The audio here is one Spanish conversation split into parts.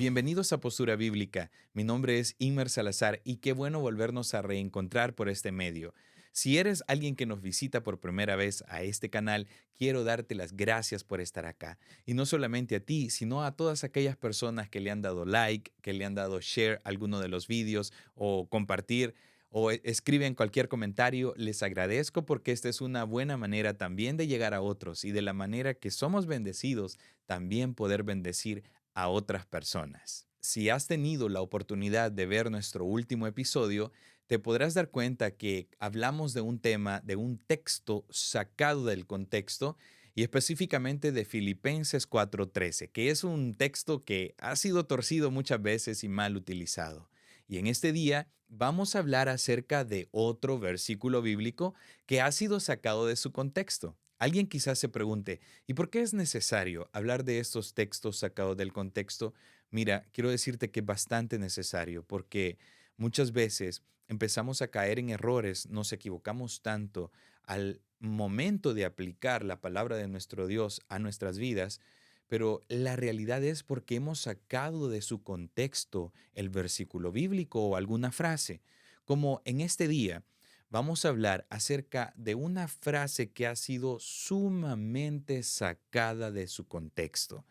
Bienvenidos a Postura Bíblica. Mi nombre es Inmer Salazar y qué bueno volvernos a reencontrar por este medio. Si eres alguien que nos visita por primera vez a este canal, quiero darte las gracias por estar acá. Y no solamente a ti, sino a todas aquellas personas que le han dado like, que le han dado share a alguno de los vídeos o compartir o escriben cualquier comentario. Les agradezco porque esta es una buena manera también de llegar a otros y de la manera que somos bendecidos, también poder bendecir a otras personas. Si has tenido la oportunidad de ver nuestro último episodio, te podrás dar cuenta que hablamos de un tema, de un texto sacado del contexto y específicamente de Filipenses 4:13, que es un texto que ha sido torcido muchas veces y mal utilizado. Y en este día vamos a hablar acerca de otro versículo bíblico que ha sido sacado de su contexto. Alguien quizás se pregunte, ¿y por qué es necesario hablar de estos textos sacados del contexto? Mira, quiero decirte que es bastante necesario porque muchas veces empezamos a caer en errores, nos equivocamos tanto al momento de aplicar la palabra de nuestro Dios a nuestras vidas, pero la realidad es porque hemos sacado de su contexto el versículo bíblico o alguna frase. Como en este día vamos a hablar acerca de una frase que ha sido sumamente sacada de su contexto.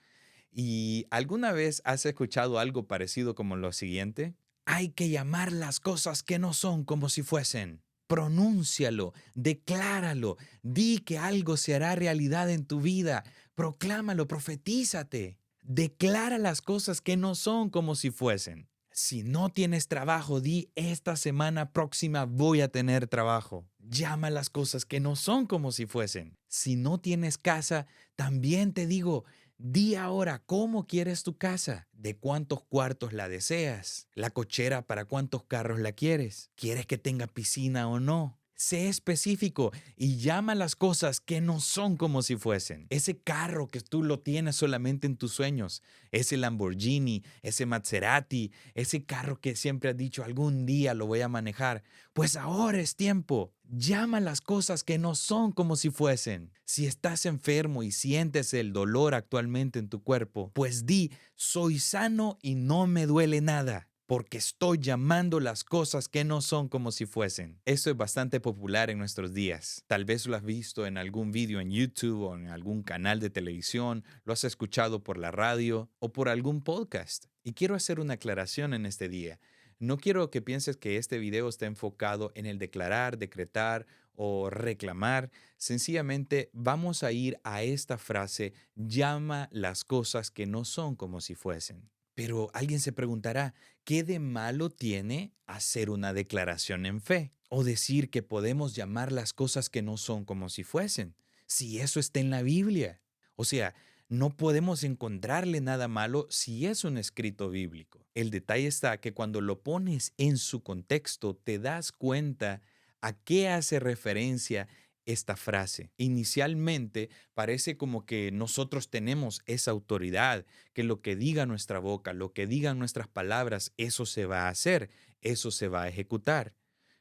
¿Y alguna vez has escuchado algo parecido como lo siguiente? Hay que llamar las cosas que no son como si fuesen. Pronúncialo, decláralo, di que algo se hará realidad en tu vida, proclámalo, profetízate. Declara las cosas que no son como si fuesen. Si no tienes trabajo, di esta semana próxima voy a tener trabajo. Llama las cosas que no son como si fuesen. Si no tienes casa, también te digo, di ahora cómo quieres tu casa, de cuántos cuartos la deseas, la cochera para cuántos carros la quieres, quieres que tenga piscina o no. Sé específico y llama las cosas que no son como si fuesen. Ese carro que tú lo tienes solamente en tus sueños, ese Lamborghini, ese Maserati, ese carro que siempre has dicho algún día lo voy a manejar, pues ahora es tiempo. Llama las cosas que no son como si fuesen. Si estás enfermo y sientes el dolor actualmente en tu cuerpo, pues di, soy sano y no me duele nada, porque estoy llamando las cosas que no son como si fuesen. Esto es bastante popular en nuestros días. Tal vez lo has visto en algún video en YouTube o en algún canal de televisión, lo has escuchado por la radio o por algún podcast. Y quiero hacer una aclaración en este día. No quiero que pienses que este video está enfocado en el declarar, decretar o reclamar. Sencillamente vamos a ir a esta frase, llama las cosas que no son como si fuesen. Pero alguien se preguntará, ¿qué de malo tiene hacer una declaración en fe? O decir que podemos llamar las cosas que no son como si fuesen, si eso está en la Biblia. O sea, no podemos encontrarle nada malo si es un escrito bíblico. El detalle está que cuando lo pones en su contexto, te das cuenta a qué hace referencia esta frase. Inicialmente parece como que nosotros tenemos esa autoridad, que lo que diga nuestra boca, lo que digan nuestras palabras, eso se va a hacer, eso se va a ejecutar.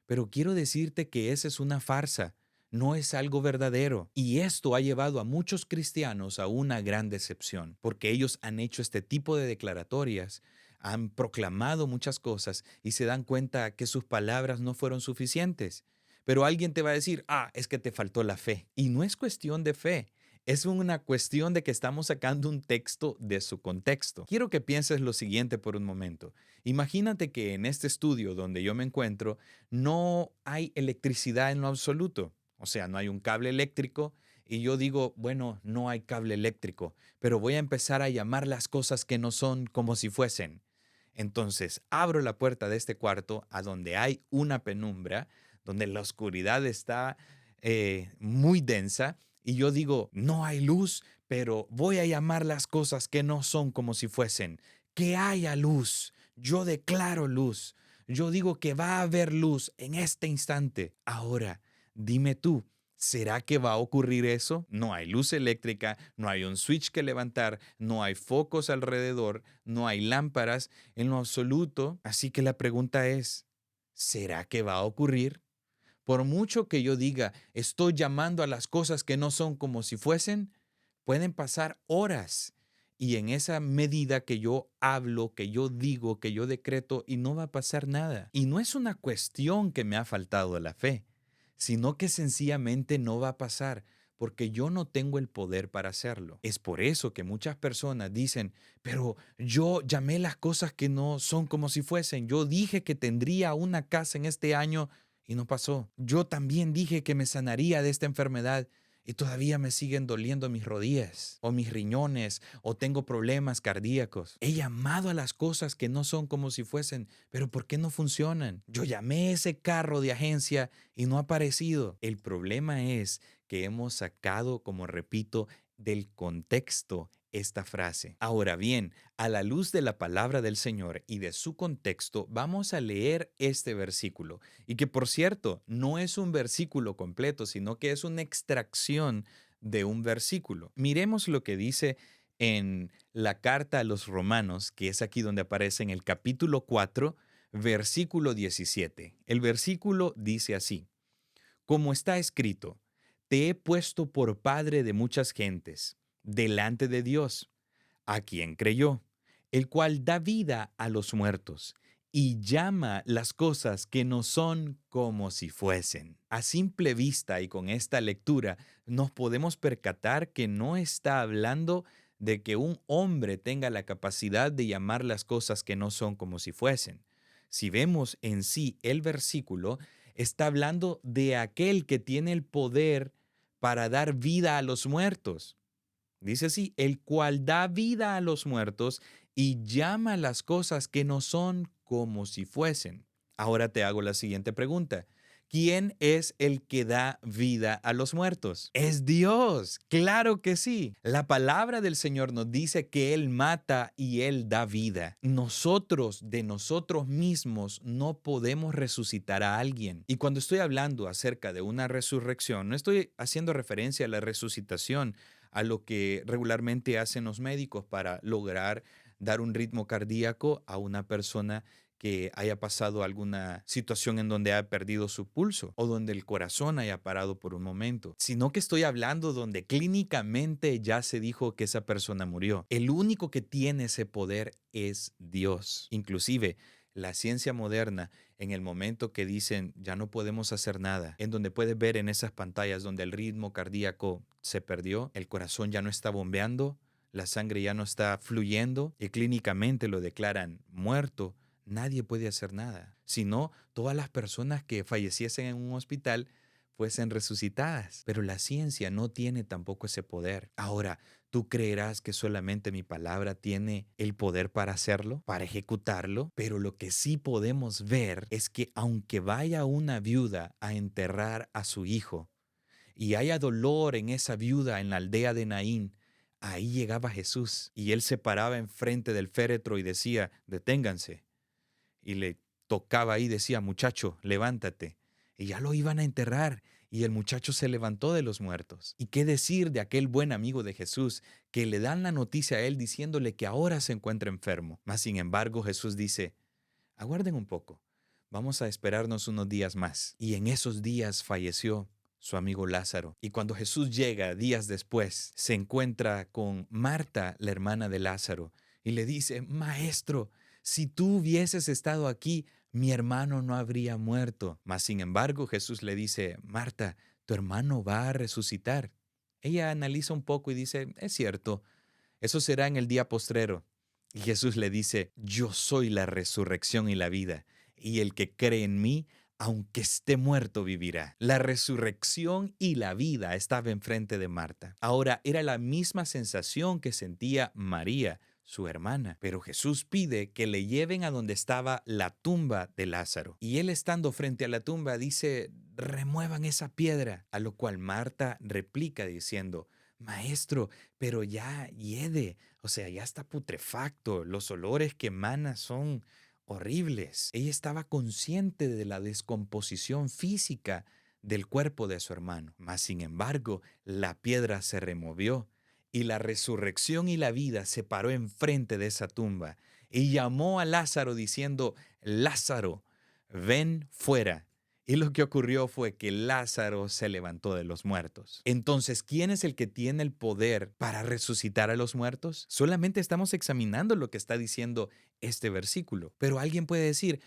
Pero quiero decirte que esa es una farsa, no es algo verdadero. Y esto ha llevado a muchos cristianos a una gran decepción, porque ellos han hecho este tipo de declaratorias, han proclamado muchas cosas y se dan cuenta que sus palabras no fueron suficientes. Pero alguien te va a decir, es que te faltó la fe. Y no es cuestión de fe. Es una cuestión de que estamos sacando un texto de su contexto. Quiero que pienses lo siguiente por un momento. Imagínate que en este estudio donde yo me encuentro no hay electricidad en lo absoluto. O sea, no hay un cable eléctrico y yo digo, bueno, no hay cable eléctrico, pero voy a empezar a llamar las cosas que no son como si fuesen. Entonces, abro la puerta de este cuarto a donde hay una penumbra, donde la oscuridad está muy densa, y yo digo, no hay luz, pero voy a llamar las cosas que no son como si fuesen. Que haya luz. Yo declaro luz. Yo digo que va a haber luz en este instante. Ahora, dime tú, ¿será que va a ocurrir eso? No hay luz eléctrica, no hay un switch que levantar, no hay focos alrededor, no hay lámparas en lo absoluto. Así que la pregunta es, ¿será que va a ocurrir? Por mucho que yo diga, estoy llamando a las cosas que no son como si fuesen, pueden pasar horas Y en esa medida que yo hablo, que yo digo, que yo decreto, y no va a pasar nada. Y no es una cuestión que me ha faltado la fe, sino que sencillamente no va a pasar, porque yo no tengo el poder para hacerlo. Es por eso que muchas personas dicen, pero yo llamé las cosas que no son como si fuesen. Yo dije que tendría una casa en este año y no pasó. Yo también dije que me sanaría de esta enfermedad y todavía me siguen doliendo mis rodillas o mis riñones o tengo problemas cardíacos. He llamado a las cosas que no son como si fuesen, pero ¿por qué no funcionan? Yo llamé ese carro de agencia y no ha aparecido. El problema es que hemos sacado, como repito, del contexto esta frase. Ahora bien, a la luz de la palabra del Señor y de su contexto, vamos a leer este versículo. Y que por cierto, no es un versículo completo, sino que es una extracción de un versículo. Miremos lo que dice en la carta a los Romanos, que es aquí donde aparece en el capítulo 4, versículo 17. El versículo dice así: como está escrito, te he puesto por padre de muchas gentes, delante de Dios, a quien creyó, el cual da vida a los muertos y llama las cosas que no son como si fuesen. A simple vista y con esta lectura nos podemos percatar que no está hablando de que un hombre tenga la capacidad de llamar las cosas que no son como si fuesen. Si vemos en sí el versículo, está hablando de aquel que tiene el poder para dar vida a los muertos. Dice así, el cual da vida a los muertos y llama las cosas que no son como si fuesen. Ahora te hago la siguiente pregunta. ¿Quién es el que da vida a los muertos? Es Dios, claro que sí. La palabra del Señor nos dice que Él mata y Él da vida. Nosotros, de nosotros mismos, no podemos resucitar a alguien. Y cuando estoy hablando acerca de una resurrección, no estoy haciendo referencia a la resucitación, a lo que regularmente hacen los médicos para lograr dar un ritmo cardíaco a una persona que haya pasado alguna situación en donde haya perdido su pulso o donde el corazón haya parado por un momento, sino que estoy hablando donde clínicamente ya se dijo que esa persona murió. El único que tiene ese poder es Dios. Inclusive, la ciencia moderna, en el momento que dicen ya no podemos hacer nada, en donde puedes ver en esas pantallas donde el ritmo cardíaco se perdió, el corazón ya no está bombeando, la sangre ya no está fluyendo y clínicamente lo declaran muerto, nadie puede hacer nada. Sino todas las personas que falleciesen en un hospital fuesen resucitadas. Pero la ciencia no tiene tampoco ese poder. Ahora, ¿tú creerás que solamente mi palabra tiene el poder para hacerlo, para ejecutarlo? Pero lo que sí podemos ver es que aunque vaya una viuda a enterrar a su hijo y haya dolor en esa viuda en la aldea de Naín, ahí llegaba Jesús y él se paraba enfrente del féretro y decía, deténganse. Y le tocaba ahí, decía, muchacho, levántate. Y ya lo iban a enterrar y el muchacho se levantó de los muertos. ¿Y qué decir de aquel buen amigo de Jesús que le dan la noticia a él diciéndole que ahora se encuentra enfermo? Mas sin embargo Jesús dice, aguarden un poco, vamos a esperarnos unos días más. Y en esos días falleció su amigo Lázaro. Y cuando Jesús llega días después, se encuentra con Marta, la hermana de Lázaro, y le dice, Maestro, si tú hubieses estado aquí, mi hermano no habría muerto. Mas sin embargo, Jesús le dice, Marta, tu hermano va a resucitar. Ella analiza un poco y dice, es cierto, eso será en el día postrero. Y Jesús le dice, yo soy la resurrección y la vida, y el que cree en mí, aunque esté muerto, vivirá. La resurrección y la vida estaba enfrente de Marta. Ahora, era la misma sensación que sentía María, su hermana, pero Jesús pide que le lleven a donde estaba la tumba de Lázaro. Y él estando frente a la tumba dice, remuevan esa piedra, a lo cual Marta replica diciendo, Maestro, pero ya hiede, o sea, ya está putrefacto, los olores que emana son horribles. Ella estaba consciente de la descomposición física del cuerpo de su hermano, mas sin embargo, la piedra se removió y la resurrección y la vida se paró enfrente de esa tumba y llamó a Lázaro diciendo, Lázaro, ven fuera. Y lo que ocurrió fue que Lázaro se levantó de los muertos. Entonces, ¿quién es el que tiene el poder para resucitar a los muertos? Solamente estamos examinando lo que está diciendo este versículo. Pero alguien puede decir,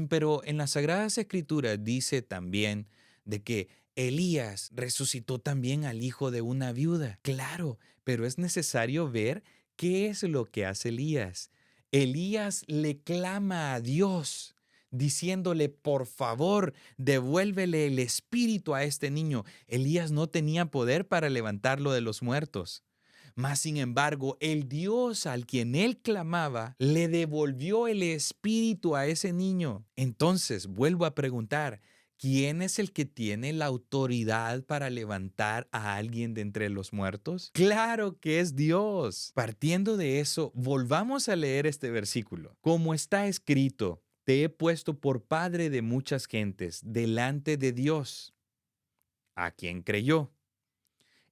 pero en las Sagradas Escrituras dice también de que Elías resucitó también al hijo de una viuda. Claro, pero es necesario ver qué es lo que hace Elías. Elías le clama a Dios diciéndole, por favor, devuélvele el espíritu a este niño. Elías no tenía poder para levantarlo de los muertos. Mas, sin embargo, el Dios al quien él clamaba le devolvió el espíritu a ese niño. Entonces, vuelvo a preguntar, ¿quién es el que tiene la autoridad para levantar a alguien de entre los muertos? Claro que es Dios. Partiendo de eso, volvamos a leer este versículo. Como está escrito, te he puesto por padre de muchas gentes delante de Dios, a quien creyó,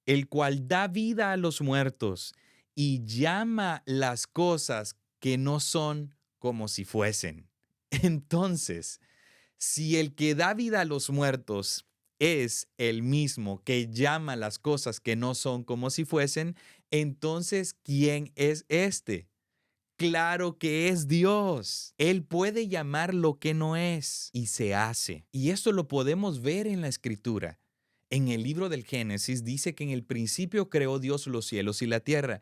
el cual da vida a los muertos y llama las cosas que no son como si fuesen. Entonces, si el que da vida a los muertos es el mismo que llama las cosas que no son como si fuesen, entonces, ¿quién es este? Claro que es Dios. Él puede llamar lo que no es y se hace. Y esto lo podemos ver en la Escritura. En el libro del Génesis dice que en el principio creó Dios los cielos y la tierra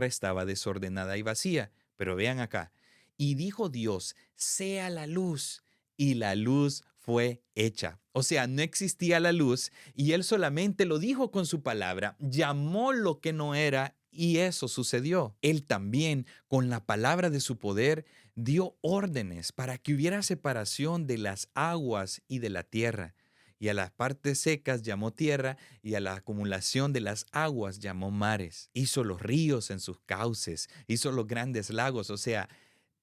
estaba desordenada y vacía. Pero vean acá. Y dijo Dios, sea la luz, y la luz fue hecha. O sea, no existía la luz y él solamente lo dijo con su palabra, llamó lo que no era y eso sucedió. Él también, con la palabra de su poder, dio órdenes para que hubiera separación de las aguas y de la tierra. Y a las partes secas llamó tierra, y a la acumulación de las aguas llamó mares. Hizo los ríos en sus cauces, hizo los grandes lagos, o sea,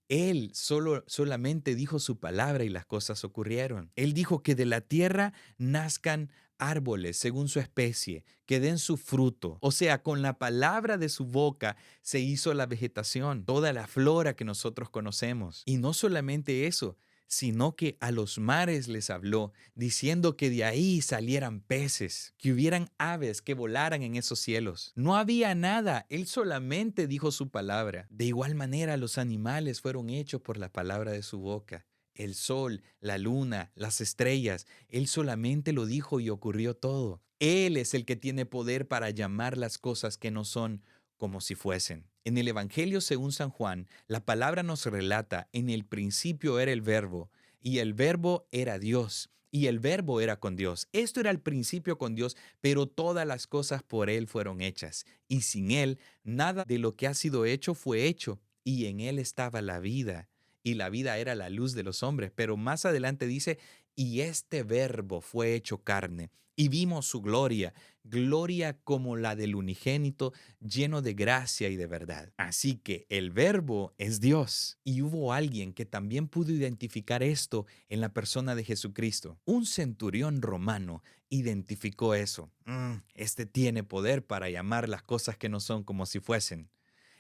él solamente dijo su palabra y las cosas ocurrieron. Él dijo que de la tierra nazcan árboles según su especie, que den su fruto. O sea, con la palabra de su boca se hizo la vegetación, toda la flora que nosotros conocemos. Y no solamente eso, sino que a los mares les habló, diciendo que de ahí salieran peces, que hubieran aves que volaran en esos cielos. No había nada, él solamente dijo su palabra. De igual manera, los animales fueron hechos por la palabra de su boca. El sol, la luna, las estrellas, él solamente lo dijo y ocurrió todo. Él es el que tiene poder para llamar las cosas que no son como si fuesen. En el Evangelio según San Juan, la palabra nos relata, en el principio era el verbo, y el verbo era Dios, y el verbo era con Dios. Esto era el principio con Dios, pero todas las cosas por Él fueron hechas, y sin Él, nada de lo que ha sido hecho fue hecho, y en Él estaba la vida, y la vida era la luz de los hombres. Pero más adelante dice, y este verbo fue hecho carne, y vimos su gloria, gloria como la del unigénito, lleno de gracia y de verdad. Así que el verbo es Dios. Y hubo alguien que también pudo identificar esto en la persona de Jesucristo. Un centurión romano identificó eso. Este tiene poder para llamar las cosas que no son como si fuesen.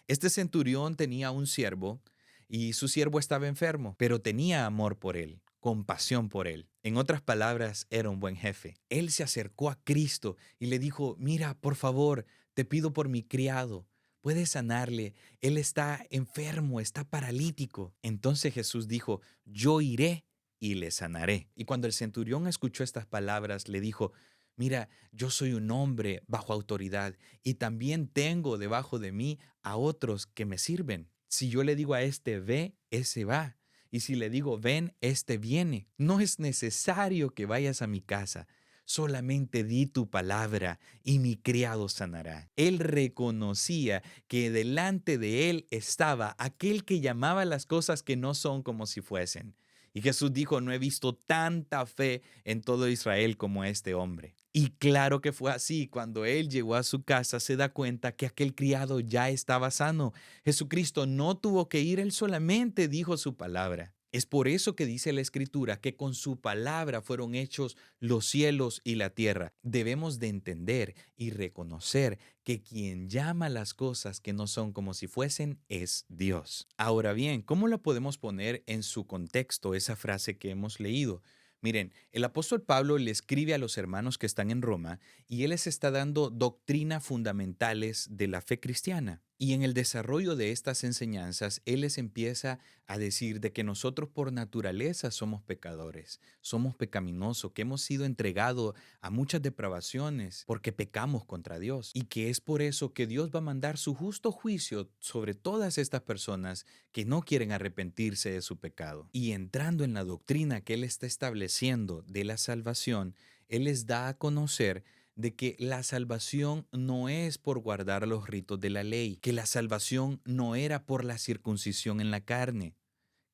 Este centurión tenía un siervo y su siervo estaba enfermo, pero tenía amor por él, compasión por él. En otras palabras, era un buen jefe. Él se acercó a Cristo y le dijo, mira, por favor, te pido por mi criado. ¿Puedes sanarle? Él está enfermo, está paralítico. Entonces Jesús dijo, yo iré y le sanaré. Y cuando el centurión escuchó estas palabras, le dijo, mira, yo soy un hombre bajo autoridad y también tengo debajo de mí a otros que me sirven. Si yo le digo a este ve, ese va. Y si le digo ven, este viene. No es necesario que vayas a mi casa. Solamente di tu palabra y mi criado sanará. Él reconocía que delante de él estaba aquel que llamaba las cosas que no son como si fuesen. Y Jesús dijo, no he visto tanta fe en todo Israel como este hombre. Y claro que fue así. Cuando él llegó a su casa, se da cuenta que aquel criado ya estaba sano. Jesucristo no tuvo que ir, él solamente dijo su palabra. Es por eso que dice la Escritura que con su palabra fueron hechos los cielos y la tierra. Debemos de entender y reconocer que quien llama las cosas que no son como si fuesen es Dios. Ahora bien, ¿cómo la podemos poner en su contexto esa frase que hemos leído? Miren, el apóstol Pablo le escribe a los hermanos que están en Roma y él les está dando doctrinas fundamentales de la fe cristiana. Y en el desarrollo de estas enseñanzas, él les empieza a decir de que nosotros por naturaleza somos pecadores, somos pecaminosos, que hemos sido entregados a muchas depravaciones porque pecamos contra Dios y que es por eso que Dios va a mandar su justo juicio sobre todas estas personas que no quieren arrepentirse de su pecado. Y entrando en la doctrina que él está estableciendo de la salvación, él les da a conocer de que la salvación no es por guardar los ritos de la ley, que la salvación no era por la circuncisión en la carne,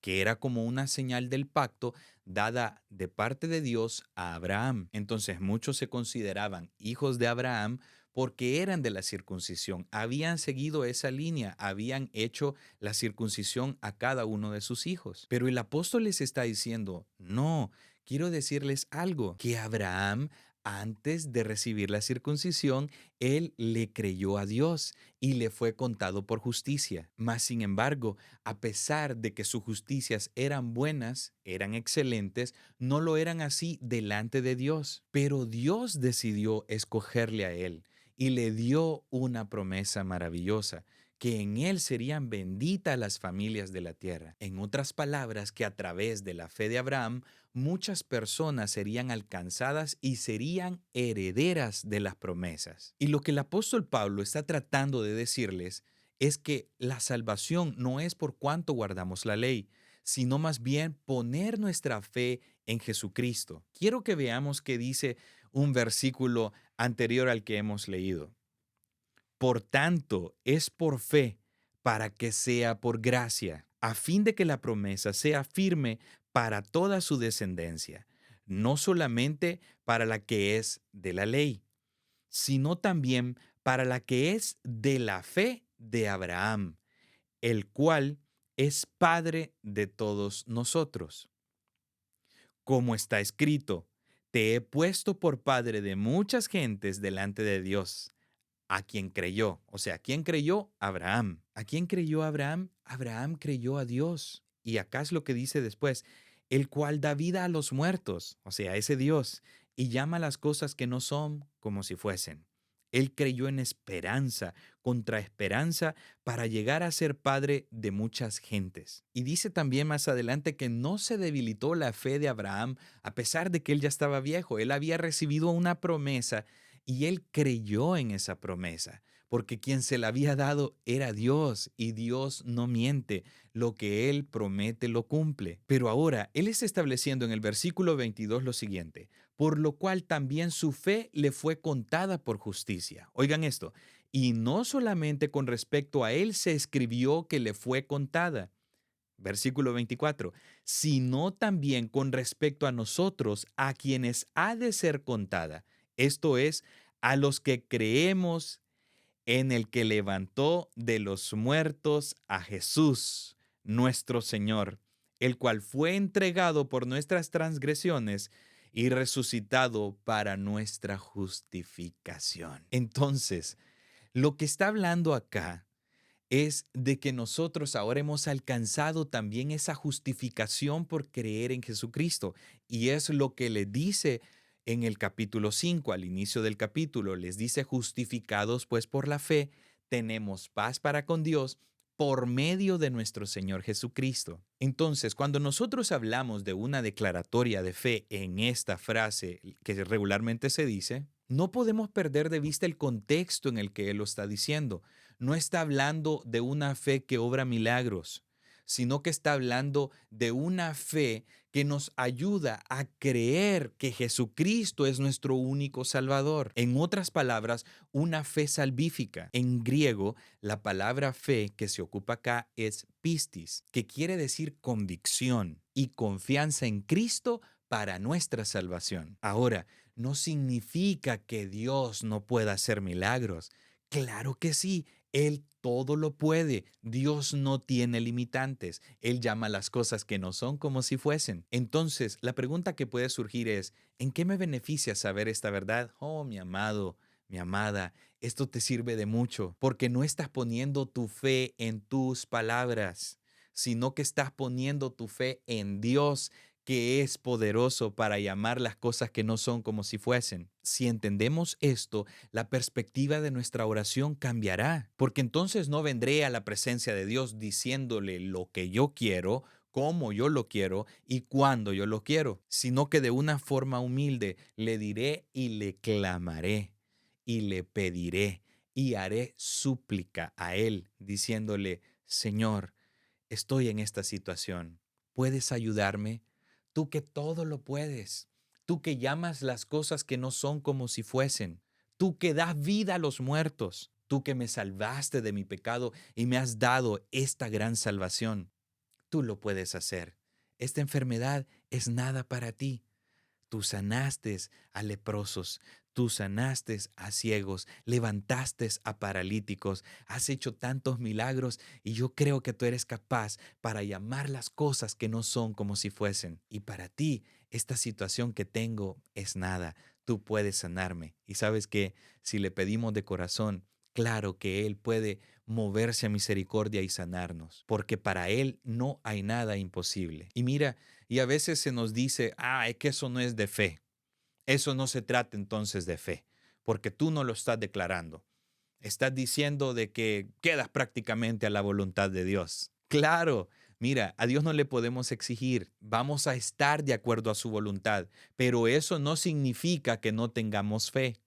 que era como una señal del pacto dada de parte de Dios a Abraham. Entonces muchos se consideraban hijos de Abraham porque eran de la circuncisión, habían seguido esa línea, habían hecho la circuncisión a cada uno de sus hijos. Pero el apóstol les está diciendo, no, quiero decirles algo, que Abraham antes de recibir la circuncisión, él le creyó a Dios y le fue contado por justicia. Mas, sin embargo, a pesar de que sus justicias eran buenas, eran excelentes, no lo eran así delante de Dios. Pero Dios decidió escogerle a él y le dio una promesa maravillosa, que en él serían benditas las familias de la tierra. En otras palabras, que a través de la fe de Abraham, muchas personas serían alcanzadas y serían herederas de las promesas. Y lo que el apóstol Pablo está tratando de decirles es que la salvación no es por cuánto guardamos la ley, sino más bien poner nuestra fe en Jesucristo. Quiero que veamos qué dice un versículo anterior al que hemos leído. Por tanto, es por fe, para que sea por gracia, a fin de que la promesa sea firme para toda su descendencia, no solamente para la que es de la ley, sino también para la que es de la fe de Abraham, el cual es Padre de todos nosotros. Como está escrito, te he puesto por padre de muchas gentes delante de Dios, a quien creyó. O sea, ¿quién creyó? Abraham. ¿A quién creyó Abraham? Abraham creyó a Dios. Y acá es lo que dice después, el cual da vida a los muertos, o sea, ese Dios, y llama las cosas que no son como si fuesen. Él creyó en esperanza, contra esperanza, para llegar a ser padre de muchas gentes. Y dice también más adelante que no se debilitó la fe de Abraham a pesar de que él ya estaba viejo. Él había recibido una promesa y él creyó en esa promesa, porque quien se la había dado era Dios, y Dios no miente, lo que él promete lo cumple. Pero ahora, él está estableciendo en el versículo 22 lo siguiente, por lo cual también su fe le fue contada por justicia. Oigan esto, y no solamente con respecto a él se escribió que le fue contada, versículo 24, sino también con respecto a nosotros, a quienes ha de ser contada. Esto es, a los que creemos en el que levantó de los muertos a Jesús, nuestro Señor, el cual fue entregado por nuestras transgresiones y resucitado para nuestra justificación. Entonces, lo que está hablando acá es de que nosotros ahora hemos alcanzado también esa justificación por creer en Jesucristo. Y es lo que le dice en el capítulo 5, al inicio del capítulo, les dice, justificados pues por la fe, tenemos paz para con Dios por medio de nuestro Señor Jesucristo. Entonces, cuando nosotros hablamos de una declaratoria de fe en esta frase que regularmente se dice, no podemos perder de vista el contexto en el que Él lo está diciendo. No está hablando de una fe que obra milagros, sino que está hablando de una fe que nos ayuda a creer que Jesucristo es nuestro único Salvador. En otras palabras, una fe salvífica. En griego, la palabra fe que se ocupa acá es pistis, que quiere decir convicción y confianza en Cristo para nuestra salvación. Ahora, no significa que Dios no pueda hacer milagros. Claro que sí, Él todo lo puede. Dios no tiene limitantes. Él llama las cosas que no son como si fuesen. Entonces, la pregunta que puede surgir es, ¿en qué me beneficia saber esta verdad? Oh, mi amado, mi amada, esto te sirve de mucho, porque no estás poniendo tu fe en tus palabras, sino que estás poniendo tu fe en Dios, que es poderoso para llamar las cosas que no son como si fuesen. Si entendemos esto, la perspectiva de nuestra oración cambiará, porque entonces no vendré a la presencia de Dios diciéndole lo que yo quiero, cómo yo lo quiero y cuándo yo lo quiero, sino que de una forma humilde le diré y le clamaré y le pediré y haré súplica a Él, diciéndole, Señor, estoy en esta situación. ¿Puedes ayudarme? Tú que todo lo puedes. Tú que llamas las cosas que no son como si fuesen. Tú que das vida a los muertos. Tú que me salvaste de mi pecado y me has dado esta gran salvación. Tú lo puedes hacer. Esta enfermedad es nada para ti. Tú sanaste a leprosos, tú sanaste a ciegos, levantaste a paralíticos, has hecho tantos milagros y yo creo que tú eres capaz para llamar las cosas que no son como si fuesen. Y para ti, esta situación que tengo es nada. Tú puedes sanarme. Y sabes que si le pedimos de corazón, claro que Él puede moverse a misericordia y sanarnos, porque para Él no hay nada imposible. Y mira, y a veces se nos dice, es que eso no es de fe. Eso no se trata entonces de fe, porque tú no lo estás declarando. Estás diciendo de que quedas prácticamente a la voluntad de Dios. Claro, mira, a Dios no le podemos exigir, vamos a estar de acuerdo a su voluntad, pero eso no significa que no tengamos fe,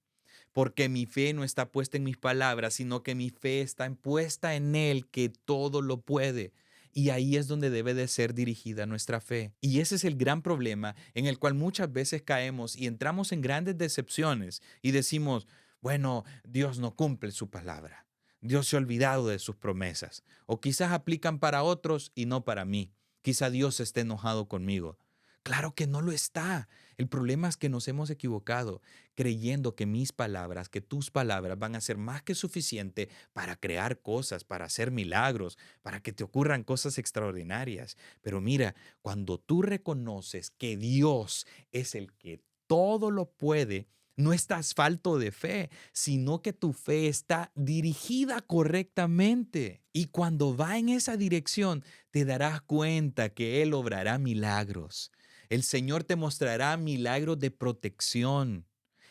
porque mi fe no está puesta en mis palabras, sino que mi fe está puesta en Él, que todo lo puede. Y ahí es donde debe de ser dirigida nuestra fe. Y ese es el gran problema en el cual muchas veces caemos y entramos en grandes decepciones y decimos, bueno, Dios no cumple su palabra. Dios se ha olvidado de sus promesas. O quizás aplican para otros y no para mí. Quizá Dios esté enojado conmigo. Claro que no lo está. El problema es que nos hemos equivocado creyendo que mis palabras, que tus palabras van a ser más que suficiente para crear cosas, para hacer milagros, para que te ocurran cosas extraordinarias. Pero mira, cuando tú reconoces que Dios es el que todo lo puede, no estás falto de fe, sino que tu fe está dirigida correctamente. Y cuando va en esa dirección, te darás cuenta que Él obrará milagros. El Señor te mostrará milagros de protección.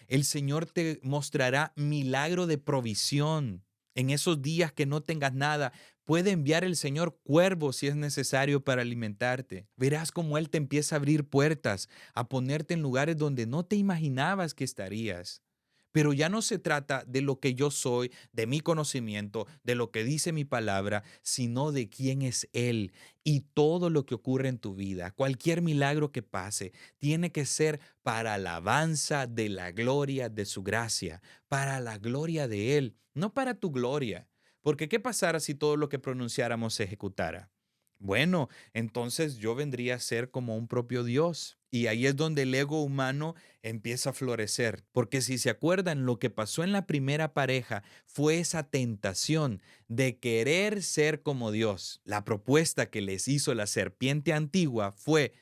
El Señor te mostrará milagro de provisión. En esos días que no tengas nada, puede enviar el Señor cuervos si es necesario para alimentarte. Verás cómo Él te empieza a abrir puertas, a ponerte en lugares donde no te imaginabas que estarías. Pero ya no se trata de lo que yo soy, de mi conocimiento, de lo que dice mi palabra, sino de quién es Él y todo lo que ocurre en tu vida. Cualquier milagro que pase tiene que ser para alabanza de la gloria de su gracia, para la gloria de Él, no para tu gloria. Porque ¿qué pasara si todo lo que pronunciáramos se ejecutara? Bueno, entonces yo vendría a ser como un propio Dios. Y ahí es donde el ego humano empieza a florecer. Porque si se acuerdan, lo que pasó en la primera pareja fue esa tentación de querer ser como Dios. La propuesta que les hizo la serpiente antigua fue,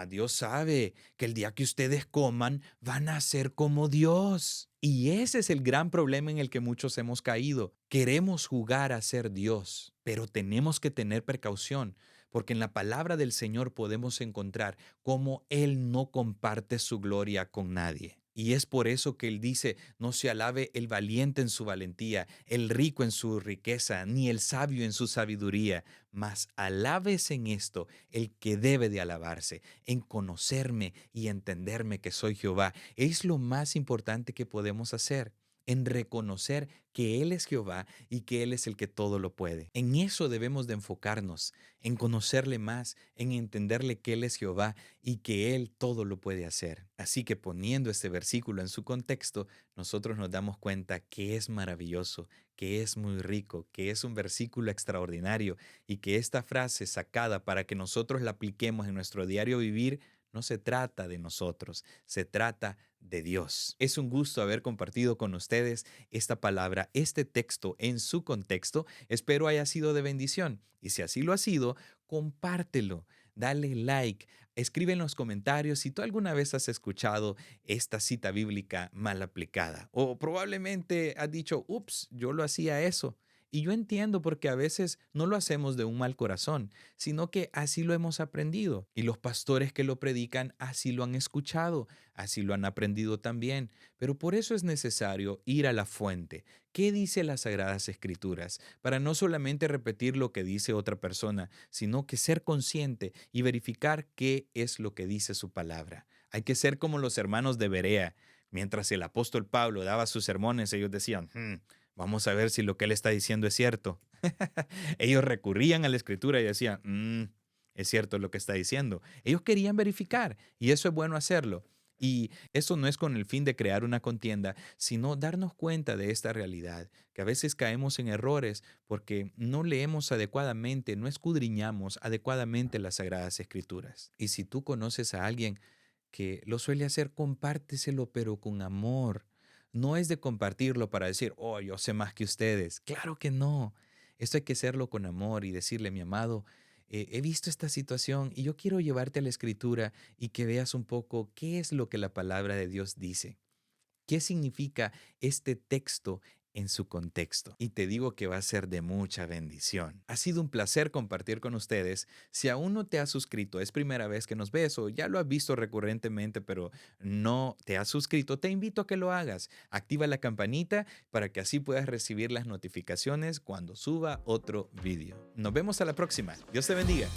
Dios sabe que el día que ustedes coman van a ser como Dios. Y ese es el gran problema en el que muchos hemos caído. Queremos jugar a ser Dios, pero tenemos que tener precaución, porque en la palabra del Señor podemos encontrar cómo Él no comparte su gloria con nadie. Y es por eso que Él dice, no se alabe el valiente en su valentía, el rico en su riqueza, ni el sabio en su sabiduría, mas alabes en esto el que debe de alabarse, en conocerme y entenderme que soy Jehová. Es lo más importante que podemos hacer, en reconocer que Él es Jehová y que Él es el que todo lo puede. En eso debemos de enfocarnos, en conocerle más, en entenderle que Él es Jehová y que Él todo lo puede hacer. Así que poniendo este versículo en su contexto, nosotros nos damos cuenta que es maravilloso, que es muy rico, que es un versículo extraordinario y que esta frase sacada para que nosotros la apliquemos en nuestro diario vivir no se trata de nosotros, se trata de Dios. Es un gusto haber compartido con ustedes esta palabra, este texto en su contexto. Espero haya sido de bendición. Y si así lo ha sido, compártelo, dale like, escribe en los comentarios si tú alguna vez has escuchado esta cita bíblica mal aplicada. O probablemente has dicho, ups, yo lo hacía eso. Y yo entiendo porque a veces no lo hacemos de un mal corazón, sino que así lo hemos aprendido. Y los pastores que lo predican así lo han escuchado, así lo han aprendido también. Pero por eso es necesario ir a la fuente. ¿Qué dice las Sagradas Escrituras? Para no solamente repetir lo que dice otra persona, sino que ser consciente y verificar qué es lo que dice su palabra. Hay que ser como los hermanos de Berea. Mientras el apóstol Pablo daba sus sermones, ellos decían, vamos a ver si lo que él está diciendo es cierto. Ellos recurrían a la escritura y decían, es cierto lo que está diciendo. Ellos querían verificar y eso es bueno hacerlo. Y eso no es con el fin de crear una contienda, sino darnos cuenta de esta realidad, que a veces caemos en errores porque no leemos adecuadamente, no escudriñamos adecuadamente las Sagradas Escrituras. Y si tú conoces a alguien que lo suele hacer, compárteselo, pero con amor. No es de compartirlo para decir, oh, yo sé más que ustedes. Claro que no. Esto hay que hacerlo con amor y decirle, mi amado, he visto esta situación y yo quiero llevarte a la escritura y que veas un poco qué es lo que la palabra de Dios dice. ¿Qué significa este texto en su contexto? Y te digo que va a ser de mucha bendición. Ha sido un placer compartir con ustedes. Si aún no te has suscrito, es primera vez que nos ves o ya lo has visto recurrentemente, pero no te has suscrito, te invito a que lo hagas. Activa la campanita para que así puedas recibir las notificaciones cuando suba otro vídeo. Nos vemos a la próxima. Dios te bendiga.